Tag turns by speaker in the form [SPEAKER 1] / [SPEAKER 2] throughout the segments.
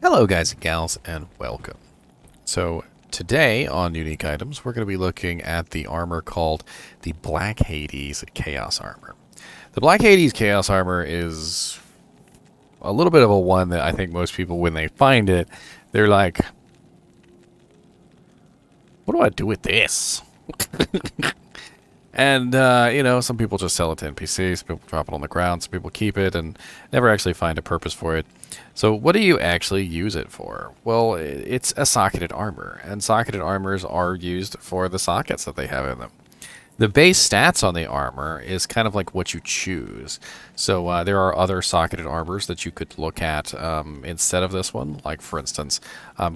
[SPEAKER 1] Hello guys and gals, and welcome. So today on Unique Items, we're going to be looking at the armor called the Black Hades Chaos Armor. The Black Hades Chaos Armor is a little bit of a one that I think most people, when they find it, they're like, what do I do with this? And, some people just sell it to NPCs, some people drop it on the ground, some people keep it and never actually find a purpose for it. So what do you actually use it for? Well, it's a socketed armor, and socketed armors are used for the sockets that they have in them. The base stats on the armor is kind of like what you choose. So there are other socketed armors that you could look at instead of this one. Like, for instance,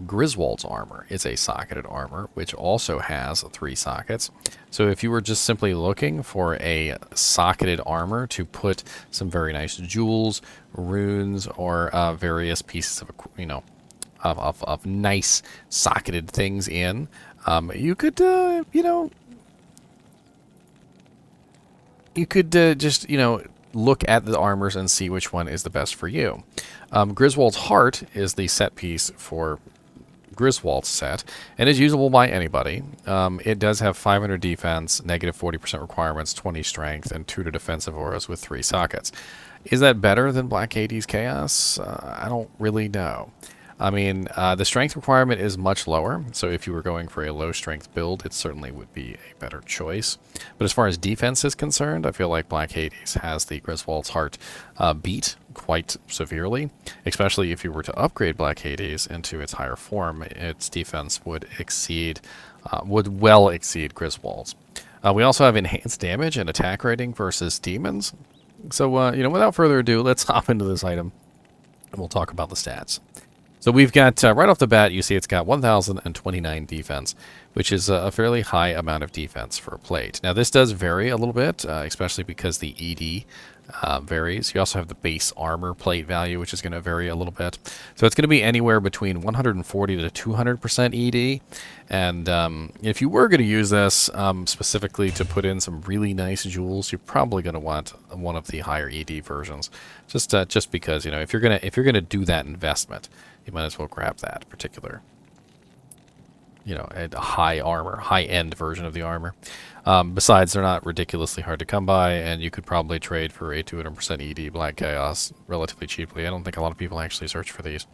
[SPEAKER 1] Griswold's armor is a socketed armor, which also has 3 sockets. So if you were just simply looking for a socketed armor to put some very nice jewels, runes, or various pieces of, of nice socketed things in, you could, you could just, look at the armors and see which one is the best for you. Griswold's Heart is the set piece for Griswold's set, and is usable by anybody. It does have 500 defense, negative 40% requirements, 20 strength, and 2 to defensive auras with 3 sockets. Is that better than Black Hades Chaos? I don't really know. I mean, the strength requirement is much lower, so if you were going for a low strength build, it certainly would be a better choice. But as far as defense is concerned, I feel like Black Hades has the Griswold's Heart beat quite severely, especially if you were to upgrade Black Hades into its higher form. Its defense would well exceed Griswold's. We also have enhanced damage and attack rating versus demons. So, without further ado, let's hop into this item, and we'll talk about the stats. So we've got, right off the bat, you see it's got 1,029 defense, which is a fairly high amount of defense for a plate. Now, this does vary a little bit, especially because the ED varies. You also have the base armor plate value, which is going to vary a little bit. So it's going to be anywhere between 140 to 200% ED. And if you were going to use this specifically to put in some really nice jewels, you're probably going to want one of the higher ED versions, just because, if you're gonna do that investment, you might as well grab that particular, a high-end version of the armor. Besides, they're not ridiculously hard to come by, and you could probably trade for a 200% ED Black Chaos relatively cheaply. I don't think a lot of people actually search for these.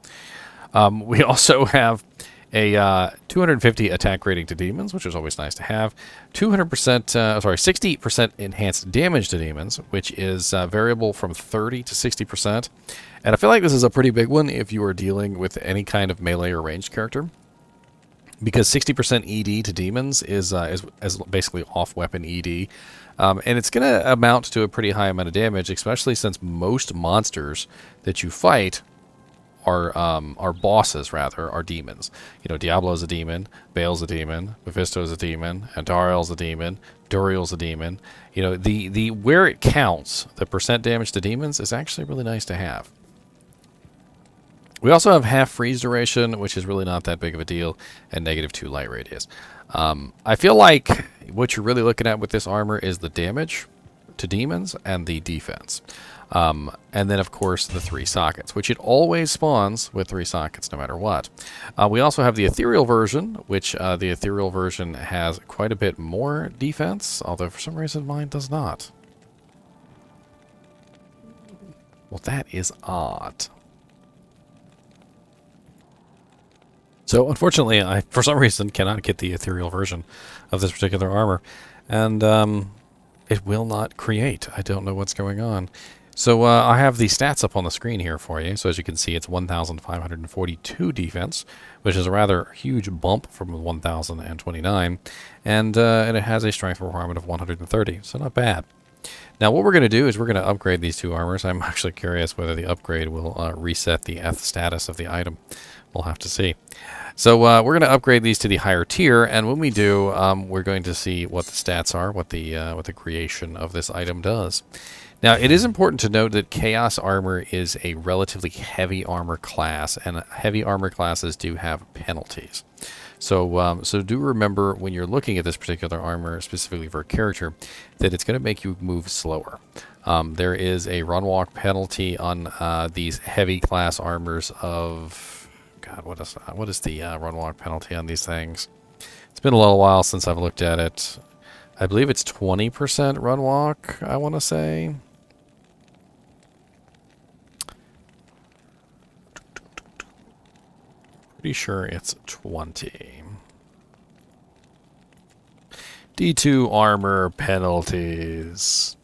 [SPEAKER 1] We also have a 250 attack rating to demons, which is always nice to have. 60% enhanced damage to demons, which is variable from 30 to 60%. And I feel like this is a pretty big one if you are dealing with any kind of melee or ranged character, because 60% ED to demons is basically off-weapon ED. And it's going to amount to a pretty high amount of damage, especially since most monsters that you fight are bosses, are demons. Diablo's a demon, Bale's a demon, Mephisto's a demon, Antarel's a demon, Duriel's a demon. The where it counts, the percent damage to demons is actually really nice to have. We also have half freeze duration, which is really not that big of a deal, and -2 light radius. I feel like what you're really looking at with this armor is the damage to demons and the defense. And then, of course, the 3 sockets, which it always spawns with 3 sockets no matter what. We also have the ethereal version, which the ethereal version has quite a bit more defense, although for some reason mine does not. Well, that is odd. So, unfortunately, I, for some reason, cannot get the ethereal version of this particular armor, and it will not create. I don't know what's going on. So I have the stats up on the screen here for you. So as you can see, it's 1,542 defense, which is a rather huge bump from 1,029, and it has a strength requirement of 130, so not bad. Now what we're going to do is we're going to upgrade these 2 armors. I'm actually curious whether the upgrade will reset the Eth status of the item. We'll have to see. So we're going to upgrade these to the higher tier, and when we do, we're going to see what the stats are, what the creation of this item does. Now, it is important to note that Chaos Armor is a relatively heavy armor class, and heavy armor classes do have penalties. So do remember when you're looking at this particular armor, specifically for a character, that it's going to make you move slower. There is a run walk penalty on these heavy class armors of God, what is the run walk penalty on these things? It's been a little while since I've looked at it. I believe it's 20% run walk, I want to say. Pretty sure it's 20. D2 armor penalties.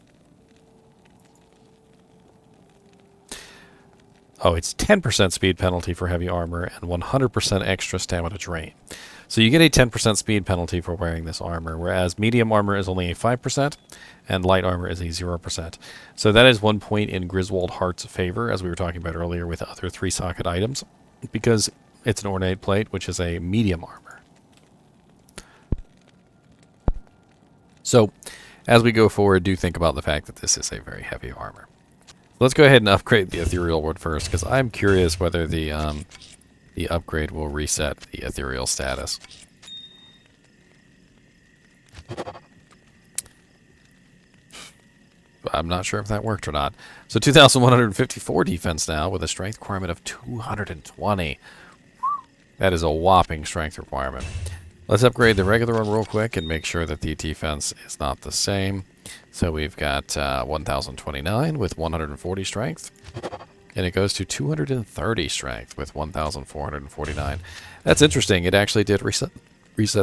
[SPEAKER 1] Oh, it's 10% speed penalty for heavy armor and 100% extra stamina drain. So you get a 10% speed penalty for wearing this armor, whereas medium armor is only a 5% and light armor is a 0%. So that is 1 point in Griswold Heart's favor, as we were talking about earlier with the other 3-socket items, because it's an ornate plate, which is a medium armor. So as we go forward, do think about the fact that this is a very heavy armor. Let's go ahead and upgrade the ethereal one first, because I'm curious whether the upgrade will reset the ethereal status. I'm not sure if that worked or not. So 2,154 defense now with a strength requirement of 220. That is a whopping strength requirement. Let's upgrade the regular one real quick and make sure that the defense is not the same. So we've got 1,029 with 140 strength. And it goes to 230 strength with 1,449. That's interesting. It actually did reset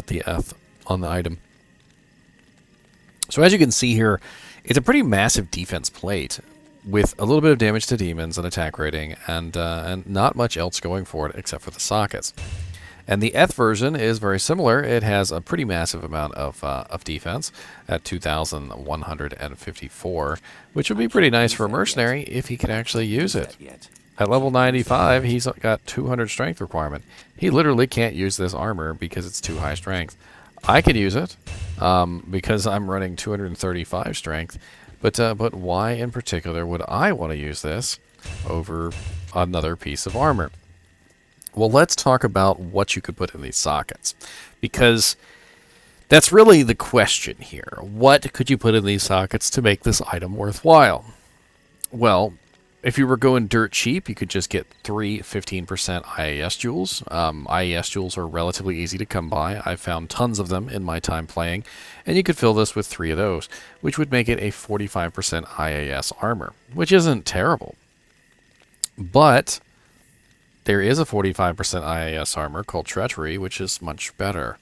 [SPEAKER 1] the Eth on the item. So as you can see here, it's a pretty massive defense plate with a little bit of damage to demons and attack rating, and not much else going for it except for the sockets. And the Eth version is very similar. It has a pretty massive amount of defense at 2,154, which would be pretty nice for a mercenary if he could actually use it. At level 95, he's got 200 strength requirement. He literally can't use this armor because it's too high strength. I could use it because I'm running 235 strength, but why in particular would I want to use this over another piece of armor? Well, let's talk about what you could put in these sockets, because that's really the question here. What could you put in these sockets to make this item worthwhile? Well, if you were going dirt cheap, you could just get 3 15% IAS jewels. IAS jewels are relatively easy to come by. I've found tons of them in my time playing, and you could fill this with 3 of those, which would make it a 45% IAS armor, which isn't terrible. But there is a 45% IAS armor called Treachery, which is much better.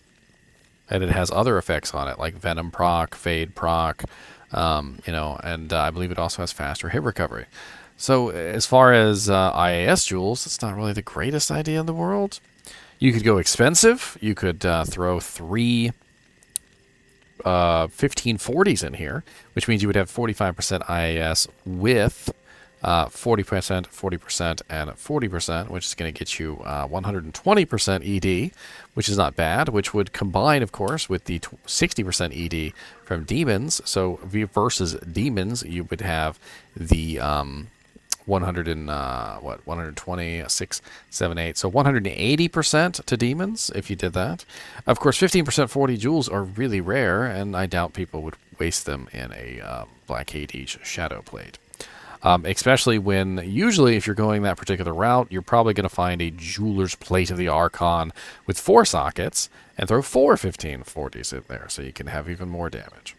[SPEAKER 1] And it has other effects on it, like Venom proc, Fade proc, and I believe it also has faster hit recovery. So as far as IAS jewels, it's not really the greatest idea in the world. You could go expensive. You could throw 3 1540s in here, which means you would have 45% IAS with 40%, 40%, and 40%, which is going to get you 120% ED, which is not bad, which would combine, of course, with the 60% ED from demons. So versus demons, you would have the 120, 6, 7, 8. So 180% to demons if you did that. Of course, 15% 40 jewels are really rare, and I doubt people would waste them in a Black Hades Shadow Plate. Especially when, usually if you're going that particular route, you're probably going to find a Jeweler's Plate of the Archon with 4 sockets and throw 4 1540s in there so you can have even more damage.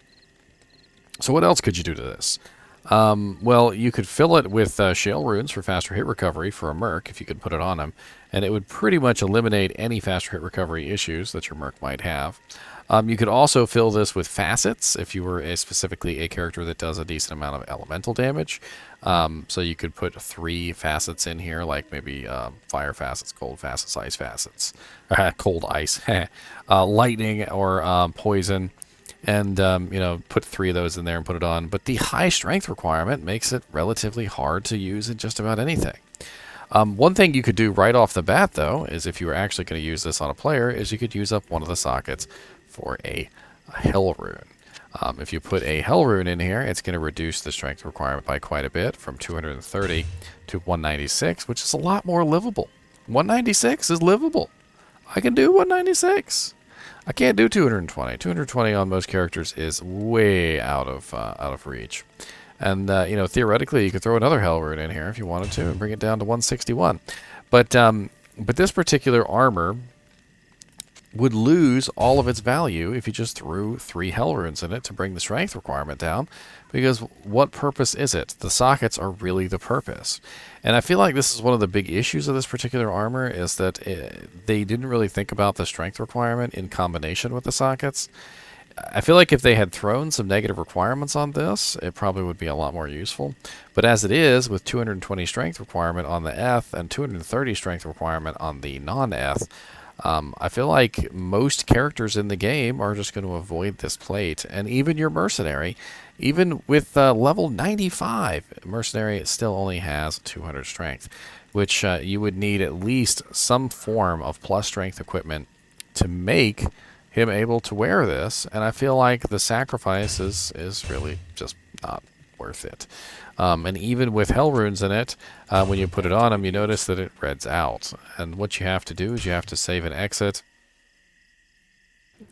[SPEAKER 1] So what else could you do to this? Well, you could fill it with Shale Runes for faster hit recovery for a Merc if you could put it on him, and it would pretty much eliminate any faster hit recovery issues that your Merc might have. You could also fill this with facets if you were specifically a character that does a decent amount of elemental damage. So you could put 3 facets in here, like maybe fire facets, cold facets, ice facets, cold ice, lightning or poison, and put 3 of those in there and put it on. But the high strength requirement makes it relatively hard to use in just about anything. One thing you could do right off the bat, though, is if you were actually going to use this on a player, is you could use up one of the sockets for a Hell Rune. If you put a Hell Rune in here, it's going to reduce the strength requirement by quite a bit, from 230 to 196, which is a lot more livable. 196 is livable. I can do 196. I can't do 220. 220 on most characters is way out of reach. And theoretically, you could throw another Hell Rune in here if you wanted to and bring it down to 161. But But this particular armor would lose all of its value if you just threw 3 hell runes in it to bring the strength requirement down, because what purpose is it? The sockets are really the purpose. And I feel like this is one of the big issues of this particular armor, is that they didn't really think about the strength requirement in combination with the sockets. I feel like if they had thrown some negative requirements on this, it probably would be a lot more useful. But as it is, with 220 strength requirement on the Eth and 230 strength requirement on the non-Eth, I feel like most characters in the game are just going to avoid this plate. And even your mercenary, even with level 95, mercenary still only has 200 strength, which you would need at least some form of plus strength equipment to make him able to wear this. And I feel like the sacrifice is really just not worth it. And even with hell runes in it, when you put it on him, you notice that it reds out. And what you have to do is you have to save and exit,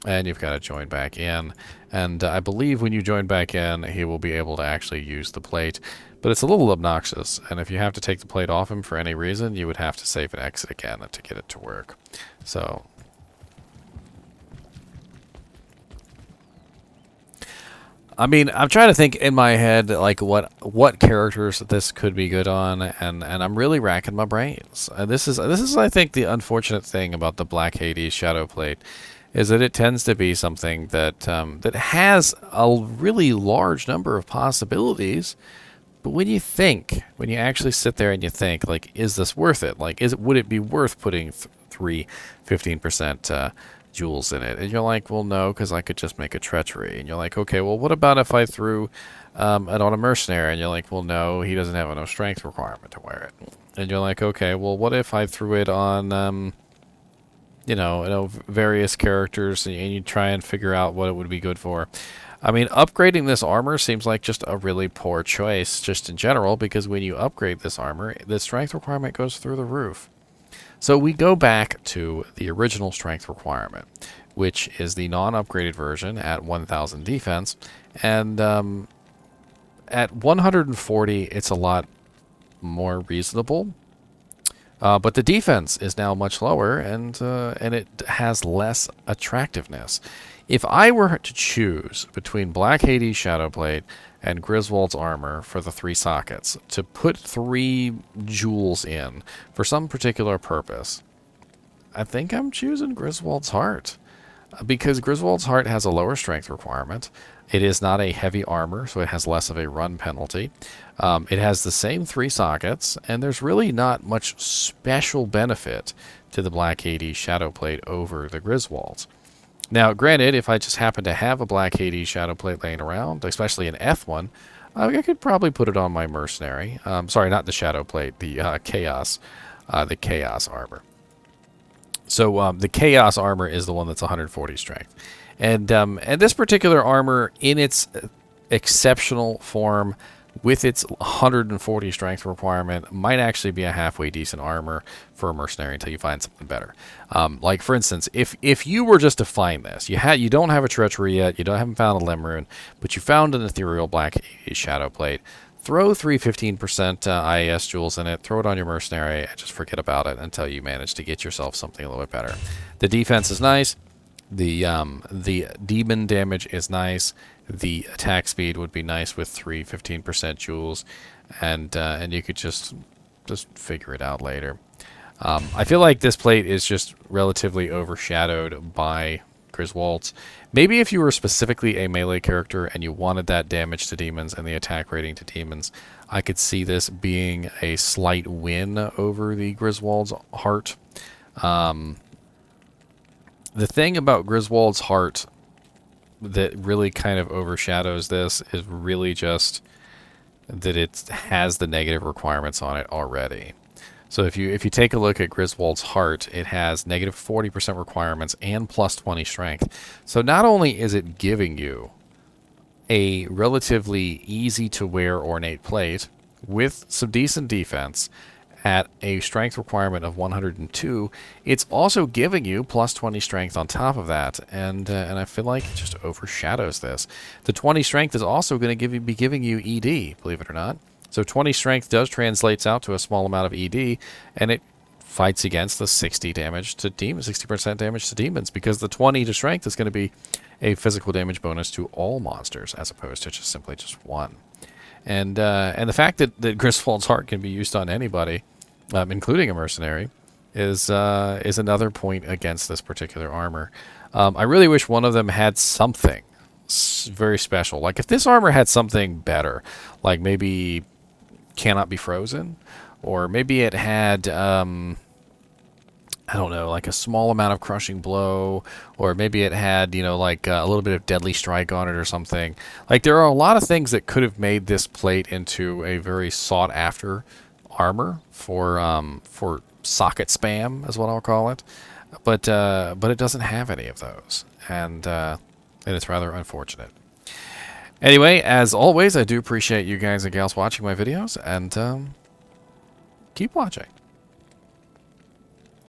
[SPEAKER 1] and you've got to join back in. And I believe when you join back in, he will be able to actually use the plate. But it's a little obnoxious, and if you have to take the plate off him for any reason, you would have to save and exit again to get it to work. So I mean, I'm trying to think in my head, like, what characters this could be good on, and I'm really racking my brains. This is I think the unfortunate thing about the Black Hades Shadow Plate, is that it tends to be something that that has a really large number of possibilities. But when you actually sit there and you think, like, is this worth it? Like, would it be worth putting 15% jewels in it? And you're like, well, no, because I could just make a treachery. And you're like, okay, well, what about if I threw it on a mercenary? And you're like, well, no, he doesn't have enough strength requirement to wear it. And you're like, okay, well, what if I threw it on, various characters, and you try and figure out what it would be good for. I mean, upgrading this armor seems like just a really poor choice, just in general, because when you upgrade this armor, the strength requirement goes through the roof. So we go back to the original strength requirement, which is the non-upgraded version at 1000 defense, and at 140, it's a lot more reasonable. But the defense is now much lower, and it has less attractiveness. If I were to choose between Black Hades Shadowplate and Griswold's armor for the 3 sockets, to put 3 jewels in for some particular purpose, I think I'm choosing Griswold's Heart. Because Griswold's Heart has a lower strength requirement. It is not a heavy armor, so it has less of a run penalty. It has the same 3 sockets, and there's really not much special benefit to the Black Hades Shadowplate over the Griswold's. Now, granted, if I just happen to have a Black Hades Shadowplate laying around, especially an F one, I could probably put it on my mercenary. Sorry, not the Shadowplate, the Chaos armor. So the Chaos armor is the one that's 140 strength. And this particular armor, in its exceptional form, with its 140 strength requirement, might actually be a halfway decent armor for a mercenary until you find something better. Like, for instance, if you were just to find this, you don't have a treachery yet, haven't found a limb rune, but you found an ethereal Black Shadow Plate, throw 15% IAS jewels in it, throw it on your mercenary, and just forget about it until you manage to get yourself something a little bit better. The defense is nice. The demon damage is nice. The attack speed would be nice with 15% jewels, and you could just figure it out later. I feel like this plate is just relatively overshadowed by Griswold's. Maybe if you were specifically a melee character and you wanted that damage to demons and the attack rating to demons, I could see this being a slight win over the Griswold's Heart. The thing about Griswold's Heart that really kind of overshadows this is really just that it has the negative requirements on it already. So if you take a look at Griswold's Heart, it has negative 40% requirements and plus 20 strength. So not only is it giving you a relatively easy to wear ornate plate with some decent defense at a strength requirement of 102, it's also giving you plus 20 strength on top of that, and I feel like it just overshadows this. The 20 strength is also going to be giving you ED, believe it or not. So 20 strength does translates out to a small amount of ED, and it fights against the 60 damage to demons, 60% damage to demons, because the 20 to strength is going to be a physical damage bonus to all monsters as opposed to just simply just one. And the fact that Griswold's Heart can be used on anybody, including a mercenary, is another point against this particular armor. I really wish one of them had something very special. Like if this armor had something better, like maybe cannot be frozen, or maybe it had I don't know, like a small amount of crushing blow, or maybe it had, like a little bit of deadly strike on it or something. Like there are a lot of things that could have made this plate into a very sought after armor for socket spam, is what I'll call it. But it doesn't have any of those, and it's rather unfortunate. Anyway, as always, I do appreciate you guys and gals watching my videos, and keep watching.